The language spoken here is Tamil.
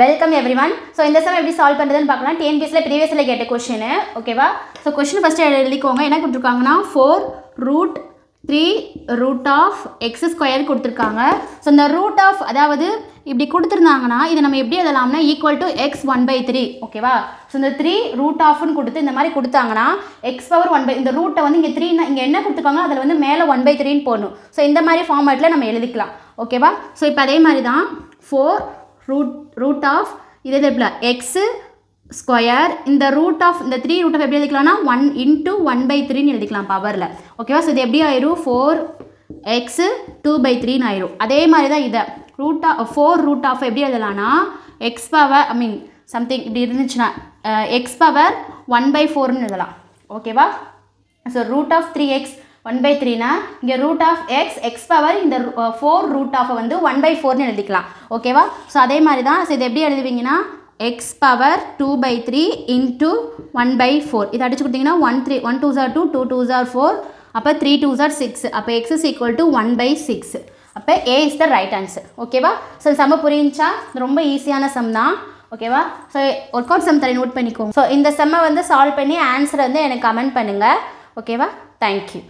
Welcome everyone. ஸோ இந்த சம் எப்படி சால்வ் பண்ணுறதுன்னு பார்க்கலாம். டிஎன்பிஎஸ்சியில் ப்ரீவியஸில் கேட்ட கொஷின். ஓகேவா? ஸோ கொஷின் ஃபஸ்ட்டு எழுதிக்கோங்க. என்ன கொடுத்துருக்காங்கன்னா 4√3√(x² கொடுத்துருக்காங்க. ஸோ இந்த ரூட் ஆஃப் அதாவது இப்படி கொடுத்துருந்தாங்கன்னா இதை நம்ம எப்படி எழுதலாம்னா ஈக்குவல் டு x 1/3. ஓகேவா? ஸோ இந்த 3 ரூட் ஆஃப்னு கொடுத்து இந்த மாதிரி கொடுத்தாங்கன்னா x⁻1 இந்த ரூட்டை வந்து இங்கே 3 இங்கே என்ன கொடுத்துருக்காங்க அதில் வந்து மேலே 1/3 போடணும். ஸோ இந்த மாதிரி ஃபார்மேட்டில் நம்ம எழுதிக்கலாம். ஓகேவா? ஸோ இப்போ அதே மாதிரி தான் 4√√ ஆஃப் இது எப்படி எக்ஸு ஸ்கொயர் இந்த ரூட் ஆஃப் இந்த 3 ரூட் ஆஃப் எப்படி எழுதிக்கலாம்னா 1 × 1/3 எழுதிக்கலாம் பவரில். ஓகேவா? ஸோ இது எப்படி ஆயிரும் 4x 2/3 ஆயிரும். அதே மாதிரி தான் இதை 4 ஆஃப் எப்படி எழுதலாம்னா எக்ஸ் பவர் சம்திங் இப்படி இருந்துச்சுன்னா x⁻1/4 எழுதலாம். ஓகேவா? ஸோ ரூட் ஆஃப் 3x 1/3னா இங்கே ரூட் ஆஃப் எக்ஸ் பவர் இந்த 4 ரூட் ஆஃபை வந்து 1/4 எழுதிக்கலாம். ஓகேவா? ஸோ அதே மாதிரி தான். ஸோ இது எப்படி எழுதுவீங்கன்னா x⁻2/3 × 1/4 இதை அடிச்சு கொடுத்தீங்கன்னா 1 2s are 2 2 2s are 4 அப்போ 3 2s are 6 அப்போ x is equal to 1/6. அப்போ A is the right answer. ஓகேவா? ஸோ சம்ம புரிஞ்சா ரொம்ப ஈஸியான சம் தான். ஓகேவா? ஸோ ஒர்க் அவுட் சம் தரேன், நோட் பண்ணிக்கோங்க. ஸோ இந்த செம்மை வந்து சால்வ் பண்ணி ஆன்சரை வந்து எனக்கு கமெண்ட் பண்ணுங்கள். ஓகேவா? தேங்க்யூ.